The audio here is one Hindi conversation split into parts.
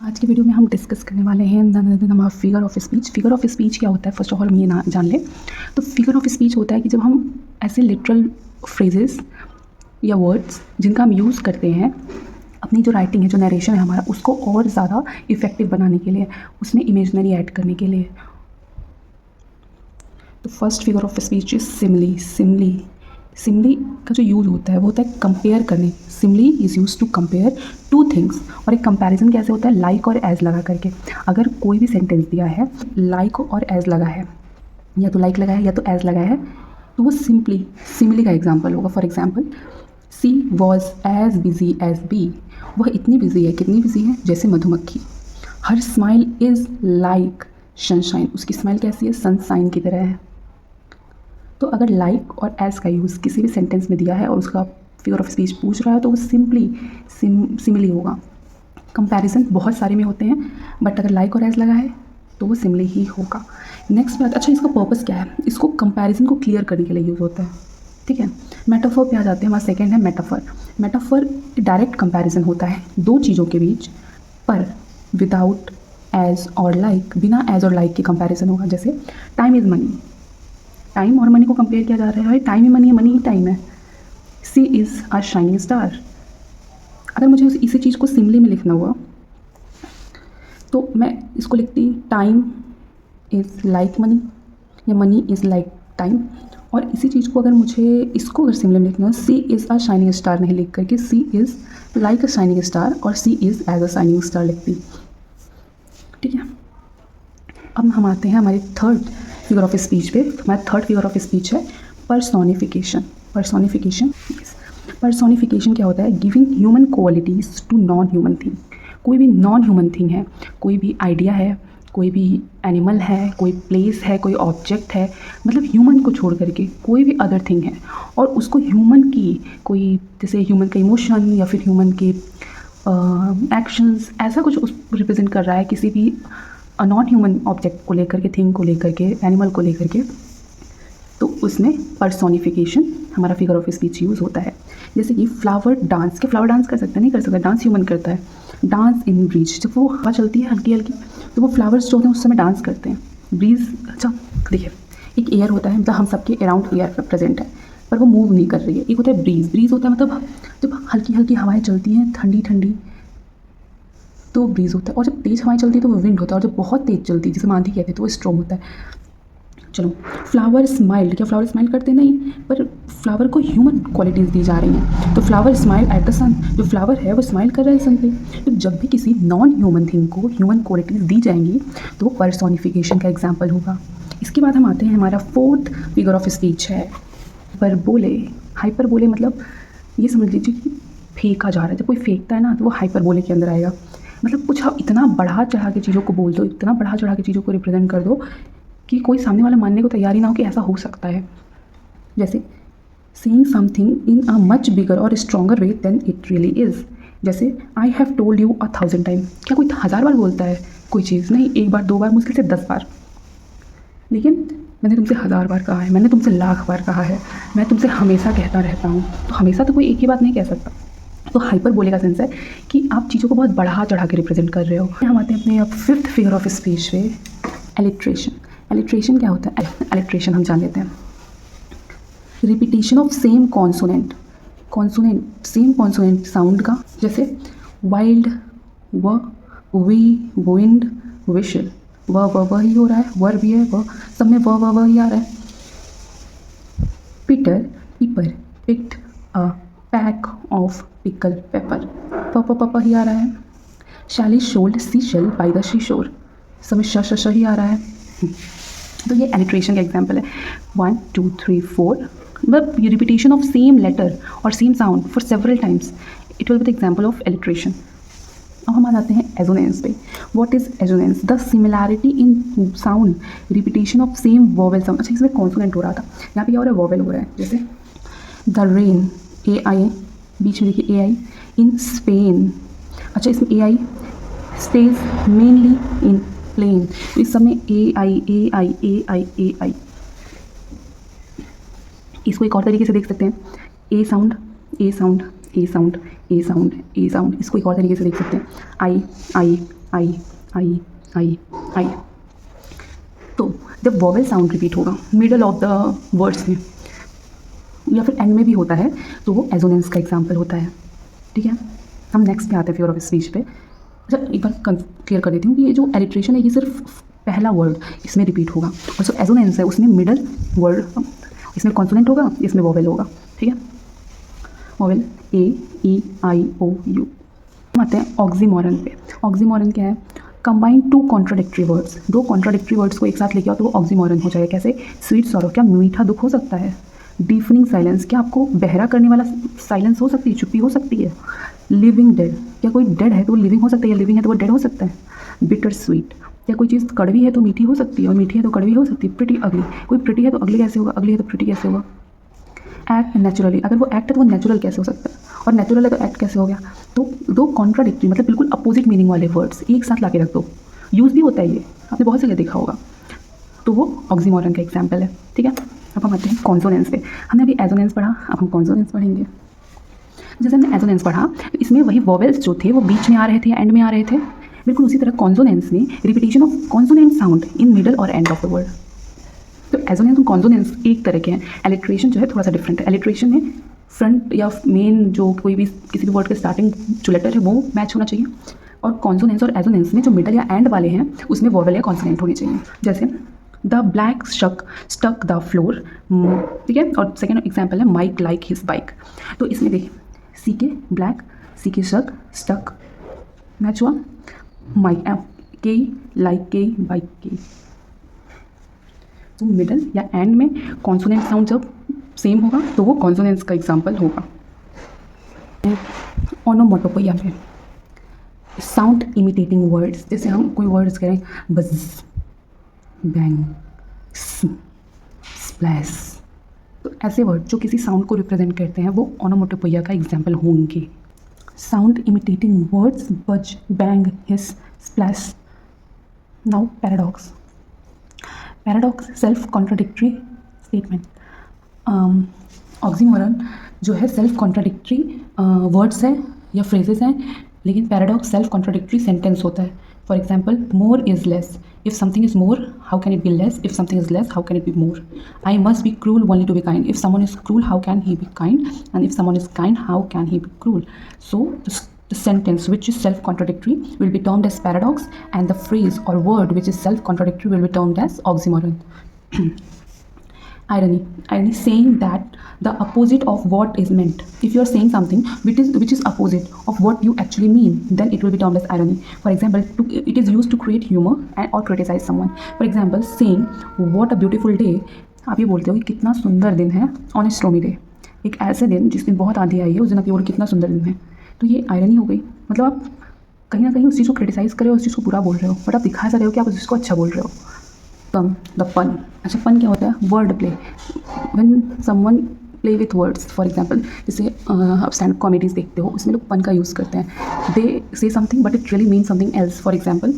आज की वीडियो में हम डिस्कस करने वाले हैं हमारा figure of speech. Figure of speech क्या होता है, फर्स्ट ऑफ ऑल हम ये ना जान लें तो फिगर ऑफ स्पीच होता है कि जब हम ऐसे लिटरल फ्रेजेस या वर्ड्स जिनका हम यूज़ करते हैं अपनी जो राइटिंग है, जो नरेशन है हमारा, उसको और ज़्यादा इफ़ेक्टिव बनाने के लिए, उसमें इमेजनरी ऐड करने के लिए। तो first figure of speech is simile. Simile का जो यूज़ होता है वो होता है कंपेयर करने। Simile is use to compare two things. और एक कंपैरिजन कैसे होता है, लाइक और एज लगा करके। अगर कोई भी सेंटेंस दिया है, लाइक और एज लगा है, या तो लाइक लगा है या तो एज लगा है, तो वो सिमली का एग्जाम्पल होगा। For example, she was as busy as bee. वह इतनी बिजी है, कितनी बिजी है, जैसे मधुमक्खी। Her smile is like sunshine. उसकी स्माइल कैसी है, सनशाइन की तरह है। तो अगर लाइक और एज का यूज़ किसी भी सेंटेंस में दिया है और उसका फिगर ऑफ स्पीच पूछ रहा है तो वो सिमली होगा। कंपैरिजन बहुत सारे में होते हैं, बट अगर लाइक और एज लगा है तो वो सिमली ही होगा। नेक्स्ट बात, अच्छा इसका पर्पस क्या है, इसको कंपैरिजन को क्लियर करने के लिए यूज़ होता है। ठीक है, मेटाफर पे आ जाते हैं। हमारा सेकेंड है मेटाफर। मेटाफर डायरेक्ट कंपैरिजन होता है दो चीज़ों के बीच, पर विदाउट एज और लाइक, बिना एज और लाइक के कंपैरिजन होगा। जैसे टाइम इज़ मनी, टाइम और मनी को कंपेयर किया जा रहा है। भाई टाइम ही मनी है, मनी ही टाइम है। सी इज़ अ शाइनिंग स्टार। अगर मुझे इसी चीज़ को सिमली में लिखना हुआ तो मैं इसको लिखती टाइम इज़ लाइक मनी या मनी इज़ लाइक टाइम। और इसी चीज़ को अगर मुझे इसको अगर सिमली में लिखना हो, she is a shining star नहीं लिख करके she is like a shining star और she is as a shining star लिखती। ठीक है, अब हम आते हैं हमारे थर्ड फिगर ऑफ स्पीच पे। हमारा थर्ड फिगर ऑफ स्पीच है पर्सोनिफिकेशन। पर्सोनिफिकेशन क्या होता है, giving human qualities to non human thing. कोई भी नॉन ह्यूमन थिंग है, कोई भी आइडिया है, कोई भी एनिमल है, कोई प्लेस है, कोई ऑब्जेक्ट है, मतलब ह्यूमन को छोड़ करके कोई भी अदर थिंग है, और उसको ह्यूमन की कोई, जैसे ह्यूमन का इमोशन या फिर ह्यूमन के एक्शंस, ऐसा कुछ उस रिप्रेजेंट कर रहा है किसी भी नॉन ह्यूमन ऑब्जेक्ट को लेकर के, थिंग को लेकर के, एनिमल को लेकर के, तो उसमें पर्सोनिफिकेशन हमारा फिगर ऑफ स्पीच यूज़ होता है। जैसे कि फ्लावर डांस, के फ्लावर डांस कर सकता है, नहीं कर सकता, डांस ह्यूमन करता है। डांस इन ब्रीज, जब वो हवा चलती है हल्की हल्की तो वो फ्लावर्स जो होते हैं उस समय डांस करते हैं। ब्रीज, अच्छा देखिए, एक एयर होता है, मतलब हम सबके अराउंड एयर प्रेजेंट है पर वो मूव नहीं कर रही है। एक होता है ब्रीज। ब्रीज होता है मतलब जब हल्की हल्की हवाएं चलती हैं, ठंडी ठंडी, तो ब्रीज होता है। और जब तेज़ हवाएं चलती है तो वो विंड होता है। और जब बहुत तेज़ चलती है, जिसे आंधी कहते हैं, तो वो स्ट्रॉम होता है। चलो, फ्लावर स्माइल्ड, क्या फ्लावर स्माइल करते नहीं, पर फ्लावर को ह्यूमन क्वालिटीज़ दी जा रही हैं। तो फ्लावर स्माइल एट द सन, जो फ्लावर है वो स्माइल कर रहा है सन पे। तो जब भी किसी नॉन ह्यूमन थिंग को ह्यूमन क्वालिटीज़ दी जाएंगी तो वो पर्सोनिफिकेशन का एग्जाम्पल होगा। इसके बाद हम आते हैं, हमारा फोर्थ फिगर ऑफ स्पीच है हाइपरबोले। हाइपरबोले मतलब ये समझ लीजिए कि फेंका जा रहा है। जब कोई फेंकता है ना तो वो हाइपरबोले के अंदर आएगा। मतलब कुछ आप इतना बढ़ा चढ़ा के चीज़ों को बोल दो, इतना बढ़ा चढ़ा के चीज़ों को रिप्रेजेंट कर दो कि कोई सामने वाला मानने को तैयार ही ना हो कि ऐसा हो सकता है। जैसे saying something in a much bigger और stronger way than it really is. जैसे I have told you 1000 time. क्या कोई 1000 बार बोलता है कोई चीज़? नहीं, एक बार, दो बार, मुश्किल से 10 बार। लेकिन मैंने तुमसे 1000 बार कहा है, मैंने तुमसे लाख बार कहा है, मैं तुमसे हमेशा कहता रहता हूँ। तो हमेशा तो कोई एक ही बात नहीं कह सकता। तो हाइपर बोले का सेंस है कि आप चीज़ों को बहुत बढ़ा चढ़ा के रिप्रेजेंट कर रहे हो। हम आते हैं अपने अब फिफ्थ फिगर ऑफ स्पीच पे, एलिट्रेशन। एलिट्रेशन क्या होता है? एलिट्रेशन हम जान लेते हैं, repetition of same consonant, same consonant sound का। जैसे वाइल्ड, व, वी, विंड, विशल, वह ही हो रहा है, वर भी है, वह सब में वह ही आ रहा है। Peter, piper, picked a peck of pickle pepper, प ही आ रहा है। Shelly should sea shell by the sea shore, सब में श ही आ रहा है। तो ये एलिट्रेशन का एग्जाम्पल है। 1 2 3 4, मतलब रिपीटेशन ऑफ सेम लेटर और same sound for several times, it will be the example of alliteration. अब हम आ जाते हैं एजोनेंस पे। What is assonance? The similarity in sound, repetition of same vowel sound. अच्छा, इसमें कॉन्सोनेंट हो रहा था, यहाँ पे क्या हो रहा है, वोवेल हो रहा है। जैसे द रेन, ए आई, बीच में देखिए ए आई, इन स्पेन। अच्छा, इसमें ए आई स्टेज मेनली इन प्लेन, तो इस सब में ए आई ए आई ए आई ए आई। इसको एक और तरीके से देख सकते हैं, ए साउंड ए साउंड ए साउंड ए साउंड ए साउंड। इसको एक और तरीके से देख सकते हैं, आई आई आई आई आई आई। तो जब वॉवेल साउंड रिपीट होगा मिडल ऑफ द वर्ड्स में या फिर एंड में भी होता है तो वो एजोनेंस का एग्जाम्पल होता है। ठीक है, हम नेक्स्ट पे आते हैं फिगर ऑफ स्पीच पे। अच्छा, एक बार क्लियर कर देती हूँ कि ये जो एलिट्रेशन है ये सिर्फ पहला वर्ड इसमें रिपीट होगा, और जो एजोनेंस है उसमें मिडल वर्ड, इसमें कॉन्सोनेंट होगा, इसमें वोवेल होगा। ठीक है, vowel A E I O you. हम आते हैं ऑक्सीमोरन पे। ऑक्सीमोरन क्या है? Combine two contradictory words. दो कॉन्ट्राडिक्टरी वर्ड्स को एक साथ लेके आओ तो वो ऑक्सीमोरन हो जाएगा। कैसे? स्वीट सॉरो, क्या मीठा दुख हो सकता है? डीफनिंग साइलेंस, क्या आपको बहरा करने वाला साइलेंस हो सकती है, चुप्पी हो सकती है? लिविंग डेड, क्या कोई डेड है तो वो लिविंग हो सकता है, या लिविंग है तो वो डेड हो सकता है? बिटर स्वीट, क्या कोई चीज़ कड़वी है तो मीठी हो सकती है और मीठी है तो कड़वी हो सकती है? प्रिटी अगली, कोई प्रिटी है तो अगली कैसे होगा, अगली है तो प्रिटी कैसे होगा? एक्ट नेचुरली, अगर वो एक्ट है तो वो नेचुरल कैसे हो सकता है, और नेचुरल है तो एक्ट कैसे हो गया? तो दो कॉन्ट्राडिक्टरी मतलब बिल्कुल अपोजिट मीनिंग वाले वर्ड्स एक साथ ला के रख दो, यूज़ भी होता है ये, आपने बहुत जगह देखा होगा, तो वो ऑक्सीमोरन का एग्जाम्पल है। ठीक है, अब हम आते हैं कॉन्सोनेंस पे। हमने अभी एजोनेंस पढ़ा, अब हम कॉन्सोनेंस पढ़ेंगे। जैसे हमने एजोनेंस पढ़ा तो इसमें वही वॉवेल्स जो थे वो बीच में आ रहे थे या एंड में आ रहे थे, बिल्कुल उसी तरह कॉन्सोनेंस में repetition of consonant sound in middle और एंड ऑफ द वर्ड। तो एजोनेंस और कॉन्सोनेंस एक तरह के हैं, एलिट्रेशन जो है थोड़ा सा डिफरेंट है। एलिट्रेशन में फ्रंट या मेन जो कोई भी किसी भी वर्ड के स्टार्टिंग जो लेटर है वो मैच होना चाहिए, और कॉन्सोनेंस और एजोनेंस में जो मिडल या एंड वाले हैं उसमें वॉवेल या कॉन्सोनेंट होनी चाहिए। जैसे the black stuck the floor, ठीक है, और सेकेंड एग्जाम्पल है माइक लाइक हिज बाइक। तो इसमें देखिए C K black, C K stuck match हुआ, माइक के लाइक के बाइक के। तो मिडल या एंड में कॉन्सोनेंट साउंड जब सेम होगा तो वो कॉन्सोनेंट्स का एग्जाम्पल होगा। ओनोमोटोपोइया पे साउंड इमिटेटिंग वर्ड्स, जैसे हम कोई वर्ड्स करें बज, बैंग, स्प्लैश, तो ऐसे वर्ड जो किसी साउंड को रिप्रेजेंट करते हैं वो ओनोमोटोपोइया का एग्जाम्पल होंगे। Sound imitating words buzz, bang, hiss, splash. Now paradox. Paradox self contradictory statement. Oxymoron जो है सेल्फ कॉन्ट्राडिक्टरी वर्ड्स है या फ्रेजेस हैं, लेकिन पैराडॉक्स सेल्फ कॉन्ट्राडिक्टरी सेंटेंस होता है। For example more is less, if something is more how can it be less, if something is less how can it be more. I must be cruel only to be kind, if someone is cruel how can he be kind, and if someone is kind how can he be cruel. So the sentence which is self-contradictory will be termed as paradox, and the phrase or word which is self-contradictory will be termed as oxymoron. Irony, saying that the opposite of what is meant. If you are saying something which is opposite of what you actually mean, then it will be termed as irony. For example, it is used to create humor or criticize someone. For example, saying what a beautiful day, आप ये बोलते हो कि कितना सुंदर दिन है ऑन ए स्टॉर्मी डे, एक ऐसे दिन जिस दिन बहुत आंधी आई है उस दिन आप ये बोलो कितना सुंदर दिन है, तो ये आयरनी हो गई। मतलब आप कहीं ना कहीं उस चीज़ को क्रिटिसाइज़ कर रहे हो, उस चीज़ को बुरा बोल रहे हो, बट आप दिखा रहे हो कि आप उस चीज़ को अच्छा बोल रहे हो। द पन। अच्छा, पन क्या होता है? Word play, when someone play with words. For example जैसे आप स्टैंड कॉमेडीज़ देखते हो उसमें लोग पन का यूज़ करते हैं, they say something but it really mean something else. For example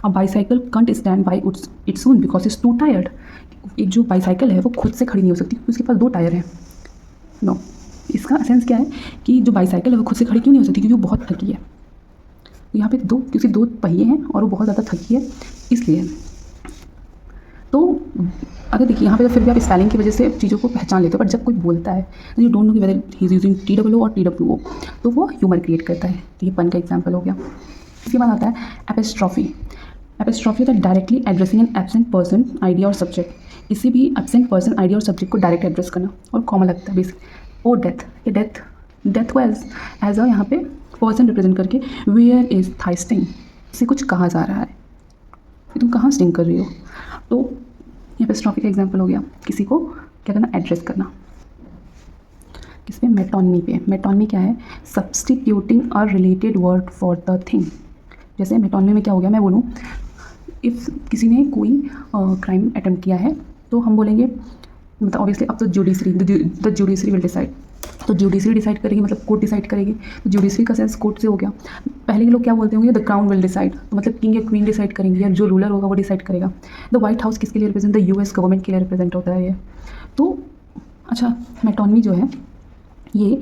a bicycle can't stand by its own because it's two tired. एक जो बाईसाइकिल है वो खुद से खड़ी नहीं हो सकती क्योंकि उसके पास दो टायर हैं। नो, इसका सेंस क्या है कि जो बाईसाइकिल है वो खुद से खड़ी क्यों नहीं हो सकती? क्योंकि वो बहुत थकी है। यहाँ पे क्योंकि दो पहिए हैं और वो बहुत ज़्यादा थकी है इसलिए। तो अगर देखिए यहाँ पे तो फिर भी आप स्पेलिंग की वजह से चीज़ों को पहचान लेते हो, बट जब कोई बोलता है तो यू डोंट नो कि weather he is using TOO और TWO, तो वो ह्यूमर क्रिएट करता है। तो ये पन का एग्जाम्पल हो गया। इसके बाद आता है एपिस्ट्रॉफी। एपिस्ट्रॉफी होता है directly addressing an absent person, idea और सब्जेक्ट। इसी भी एब्सेंट पर्सन, आइडिया और सब्जेक्ट को डायरेक्ट एड्रेस करना और कॉमन लगता है बेसिक। ओ डेथ, ये डेथ को एज अ यहाँ पे पर्सन रिप्रेजेंट करके वेयर इज थाई स्टिंग, इससे कुछ कहा जा रहा है कि तुम कहाँ स्टिंग कर रही हो। तो यहाँ पे स्ट्रॉफी का एग्जाम्पल हो गया, किसी को क्या करना, एड्रेस करना। किस पे? मेटोनमी पे। मेटोनमी क्या है? Substituting a related word for the thing. जैसे मेटोनमी में क्या हो गया, मैं बोलूँ इफ़ किसी ने कोई क्राइम अटेम्प्ट किया है तो हम बोलेंगे, मतलब ऑब्वियसली अब तो द जुडिशरी विल डिसाइड, तो जुडिशरी डिसाइड करेगी मतलब कोर्ट डिसाइड करेगी, तो जुडिशरी का सेंस कोर्ट से हो गया। पहले के लोग क्या बोलते होंगे, द क्राउन विल डिसाइड, तो मतलब किंग या क्वीन डिसाइड करेंगे या जो रूलर होगा वो डिसाइड करेगा। द व्हाइट हाउस किसके लिए रिप्रेजेंट, द US गवर्नमेंट के लिए रिप्रेजेंट होता है ये। तो अच्छा, मेटोनमी जो है ये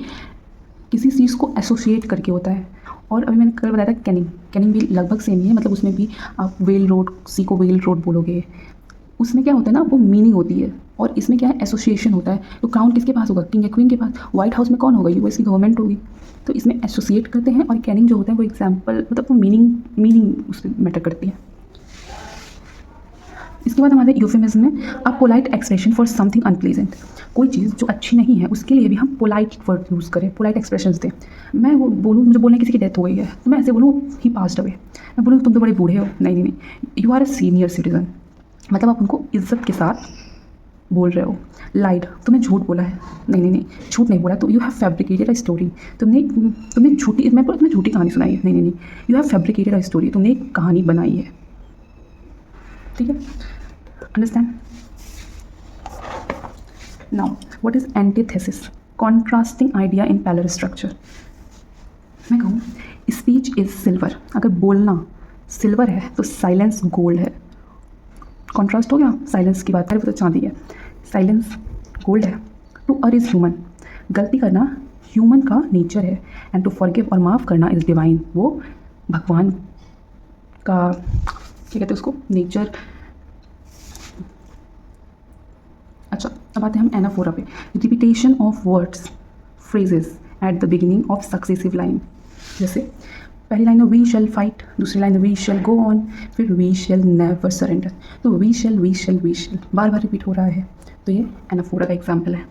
किसी चीज़ को एसोसिएट करके होता है, और अभी मैंने कल बताया था कैनिंग, कैनिंग भी लगभग सेम ही है, मतलब उसमें भी आप वेल रोड, सी को वेल रोड बोलोगे, उसमें क्या होता है ना, वो मीनिंग होती है, और इसमें क्या है, एसोसिएशन होता है। तो क्राउन किसके पास होगा, किंग या क्वीन के पास। व्हाइट हाउस में कौन होगा, यूएस की गवर्नमेंट होगी। तो इसमें एसोसिएट करते हैं, और कैनिंग जो होता है वो एग्जाम्पल, मतलब वो मीनिंग उस पर मैटर करती है। इसके बाद हमारे यूफेमिज्म में a polite expression for something unpleasant, कोई चीज़ जो अच्छी नहीं है उसके लिए भी हम पोलाइट वर्ड यूज़ करें, पोलाइट एक्सप्रेशंस दें। मैं वो बोलूँ, मुझे बोलने किसी की डेथ हो गई है, तो मैं ऐसे बोलूँ ही पास्ड अवे। मैं बोलूँ तुम तो बड़े बूढ़े हो, नहीं, you are a senior citizen, मतलब आप उनको इज्जत के साथ बोल रहे हो। लाइड, तुमने झूठ बोला है, नहीं, झूठ नहीं बोला, तो you have fabricated a story, तुमने झूठी, मैं बोला तुमने झूठी कहानी सुनाई है, नहीं, you have fabricated a story, तुमने एक कहानी बनाई है। ठीक है, understand. Now what is antithesis, contrasting idea in parallel structure. मैं कहूँ स्पीच इज सिल्वर, अगर बोलना सिल्वर है तो साइलेंस गोल्ड है। कॉन्ट्रास्ट हो गया, साइलेंस की बात करें वो तो चांदी है, साइलेंस गोल्ड है। टू अर इज़ ह्यूमन, गलती करना ह्यूमन का नेचर है, एंड टू फॉरगिव और माफ़ करना इज़ डिवाइन, वो भगवान का क्या कहते हैं उसको, नेचर। अच्छा, अब आते हैं हम एनाफोरा पे। Repetition of words, phrases at the beginning of successive line, जैसे पहली लाइन में वी शैल फाइट, दूसरी लाइन में वी शैल गो ऑन, फिर वी शैल नेवर सरेंडर। तो वी शैल बार बार रिपीट हो रहा है, तो ये एनाफोरा का एग्जाम्पल है।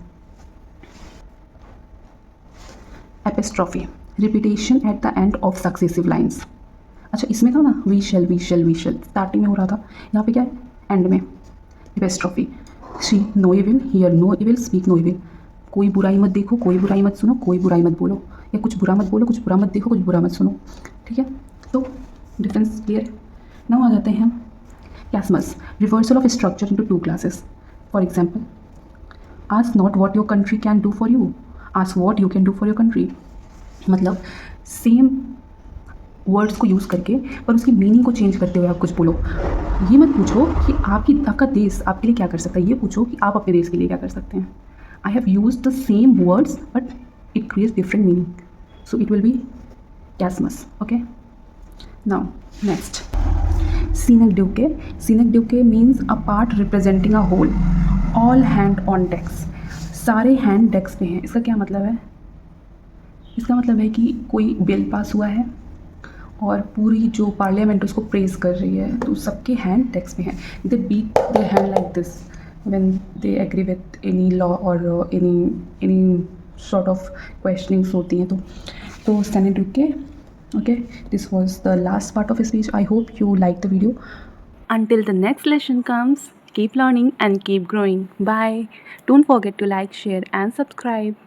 Epistrophe, repetition at the end of successive lines. अच्छा, इसमें था ना वी शैल स्टार्टिंग में हो रहा था, यहाँ पे क्या है, एंड में। Epistrophe, see no evil, hear no evil, speak no evil, कोई बुराई मत देखो, कोई बुराई मत सुनो, कोई बुराई मत बोलो, या कुछ बुरा मत बोलो, कुछ बुरा मत देखो, कुछ बुरा मत सुनो। ठीक है, तो डिफरेंस क्लियर है। नाउ आ जाते हैं chiasmus, reversal of structure into two clauses. For example, ask not what your country can do for you, ask what you can do for your country. मतलब सेम वर्ड्स को यूज़ करके पर उसकी मीनिंग को चेंज करते हुए आप कुछ बोलो। ये मत पूछो कि आपका देश आपके लिए क्या कर सकता है, ये पूछो कि आप अपने देश के लिए क्या कर सकते हैं। I have used the same words but it creates different meaning, so it will be chiasmus. Okay, now next, synecdoche means a part representing a whole, all hand on decks, सारे हैंड डेस्क पे हैं। इसका क्या मतलब है, इसका मतलब है कि कोई बिल पास हुआ है और पूरी जो पार्लियामेंट उसको प्रेज कर रही है, तो सबके हैंड डेस्क पे हैं। They beat their hand like this when they agree with any law or any sort of questionings होती हैं, तो synecdoche. Okay, this was the last part of speech. I hope you like the video. Until the next lesson comes, keep learning and keep growing. Bye. Don't forget to like, share and subscribe.